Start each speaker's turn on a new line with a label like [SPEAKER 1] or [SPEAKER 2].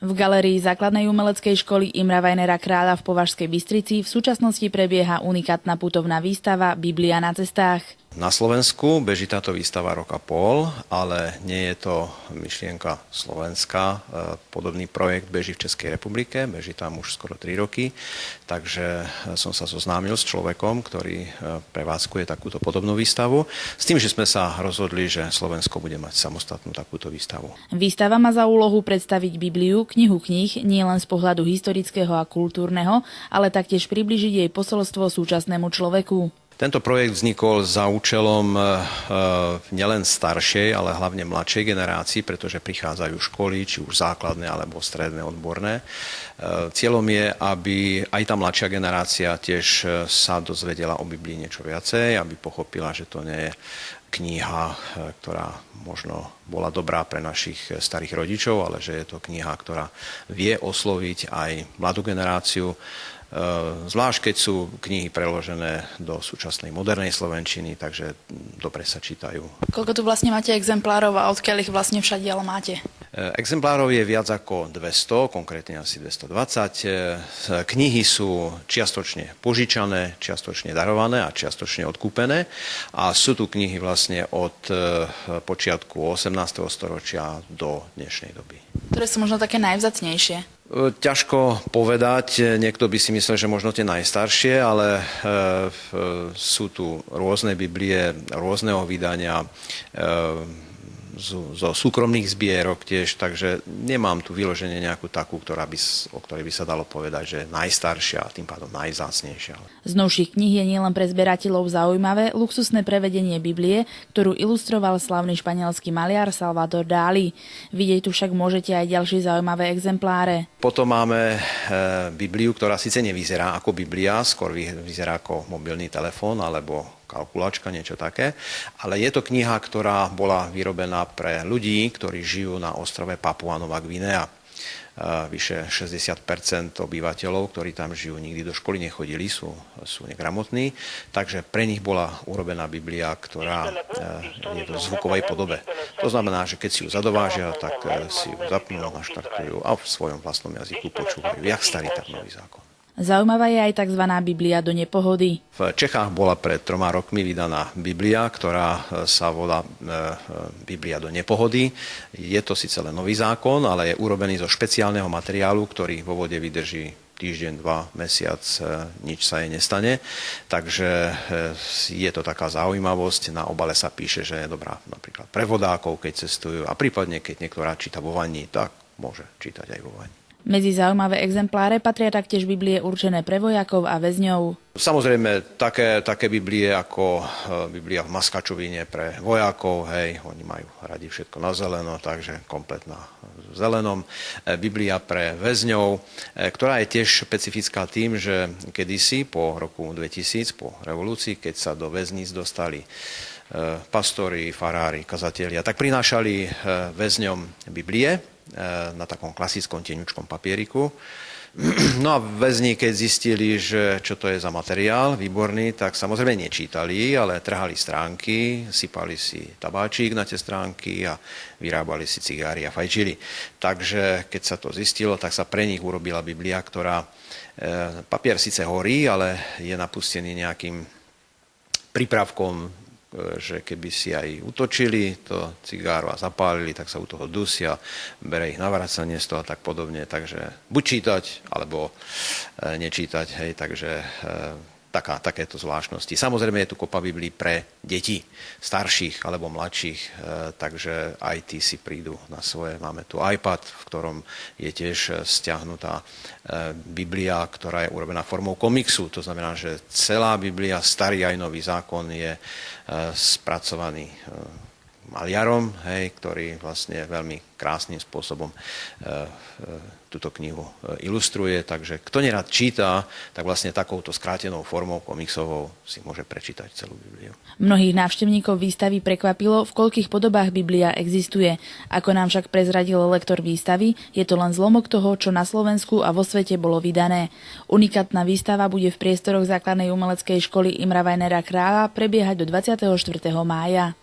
[SPEAKER 1] V galérii základnej umeleckej školy Imra Vajnera Kráľa v Považskej Bystrici v súčasnosti prebieha unikátna putovná výstava Biblia na cestách.
[SPEAKER 2] Na Slovensku beží táto výstava rok a pol, ale nie je to myšlienka slovenská. Podobný projekt beží v Českej republike, beží tam už skoro 3 roky, takže som sa zoznámil s človekom, ktorý prevádzkuje takúto podobnú výstavu, s tým, že sme sa rozhodli, že Slovensko bude mať samostatnú takúto výstavu.
[SPEAKER 1] Výstava má za úlohu predstaviť Bibliu, knihu kníh, nielen z pohľadu historického a kultúrneho, ale taktiež približiť jej posolstvo súčasnému človeku.
[SPEAKER 2] Tento projekt vznikol za účelom nielen staršej, ale hlavne mladšej generácii, pretože prichádzajú školy, či už základné alebo stredné, odborné. Cieľom je, aby aj tá mladšia generácia tiež sa dozvedela o Biblii niečo viacej, aby pochopila, že to nie je kniha, ktorá možno bola dobrá pre našich starých rodičov, ale že je to kniha, ktorá vie osloviť aj mladú generáciu, zvlášť keď sú knihy preložené do súčasnej modernej slovenčiny, takže dobre sa čítajú.
[SPEAKER 1] Koľko tu vlastne máte exemplárov a odkiaľ ich vlastne všadiaľ máte?
[SPEAKER 2] Exemplárov je viac ako 200, konkrétne asi 220. Knihy sú čiastočne požičané, čiastočne darované a čiastočne odkúpené. A sú tu knihy vlastne od počiatku 18. storočia do dnešnej doby.
[SPEAKER 1] Ktoré sú možno také najvzácnejšie?
[SPEAKER 2] Ťažko povedať, niekto by si myslel, že možno tie najstaršie, ale sú tu rôzne Biblie, rôzneho vydania, zo súkromných zbierok tiež, takže nemám tu vyloženie nejakú takú, o ktorej by sa dalo povedať, že najstaršia a tým pádom najvzácnejšia.
[SPEAKER 1] Z novších kníh je nielen pre zberateľov zaujímavé luxusné prevedenie Biblie, ktorú ilustroval slavný španielský maliar Salvador Dalí. Vidieť tu však môžete aj ďalšie zaujímavé exempláre.
[SPEAKER 2] Potom máme Bibliu, ktorá síce nevyzerá ako Biblia, skôr vyzerá ako mobilný telefón alebo kalkulačka, niečo také. Ale je to kniha, ktorá bola vyrobená pre ľudí, ktorí žijú na ostrove Papua Nová Gvinea. Vyše 60% obyvateľov, ktorí tam žijú, nikdy do školy nechodili, sú negramotní. Takže pre nich bola urobená Biblia, ktorá je v zvukovej podobe. To znamená, že keď si ju zadovážia, tak si ju zapnú, naštartujú a v svojom vlastnom jazyku počúvajú jak starý, tak nový zákon.
[SPEAKER 1] Zaujímavá je aj tzv. Biblia do nepohody.
[SPEAKER 2] V Čechách bola pred 3 rokmi vydaná Biblia, ktorá sa volá Biblia do nepohody. Je to síce len nový zákon, ale je urobený zo špeciálneho materiálu, ktorý vo vode vydrží týždeň, 2, mesiac, nič sa jej nestane. Takže je to taká zaujímavosť. Na obale sa píše, že je dobrá napríklad pre vodákov, keď cestujú a prípadne, keď niekto rád číta vo vani, tak môže čítať aj vo vani.
[SPEAKER 1] Medzi zaujímavé exempláre patria taktiež Biblie určené pre vojakov a väzňov.
[SPEAKER 2] Samozrejme, také Biblie ako Biblia v maskačovine pre vojakov, hej, oni majú radi všetko na zeleno, takže komplet na zelenom. Biblia pre väzňov, ktorá je tiež špecifická tým, že kedysi po roku 2000, po revolúcii, keď sa do väzníc dostali pastori, farári, kazatelia, tak prinášali väzňom Biblie na takom klasickom teňučkom papieriku. No a väzni, keď zistili, že čo to je za materiál výborný, tak samozrejme nečítali, ale trhali stránky, sypali si tabáčik na tie stránky a vyrábali si cigári a fajčili. Takže keď sa to zistilo, tak sa pre nich urobila Biblia, ktorá papier síce horí, ale je napustený nejakým prípravkom, že keby si aj utočili to cigáro a zapálili, tak sa u toho dusia, bere ich na vracanie z toho a tak podobne. Takže buď čítať, alebo nečítať, hej, takže takéto zvláštnosti. Samozrejme je tu kopa Biblií pre deti, starších alebo mladších, takže aj tí si prídu na svoje. Máme tu iPad, v ktorom je tiež stiahnutá Biblia, ktorá je urobená formou komiksu. To znamená, že celá Biblia, starý aj nový zákon je spracovaný maliarom, hej, ktorý vlastne veľmi krásnym spôsobom túto knihu ilustruje. Takže kto nerad číta, tak vlastne takouto skrátenou formou komiksovou si môže prečítať celú Bibliu.
[SPEAKER 1] Mnohých návštevníkov výstavy prekvapilo, v koľkých podobách Biblia existuje. Ako nám však prezradil lektor výstavy, je to len zlomok toho, čo na Slovensku a vo svete bolo vydané. Unikátna výstava bude v priestoroch základnej umeleckej školy Imra Vajnera Kráľa prebiehať do 24. mája.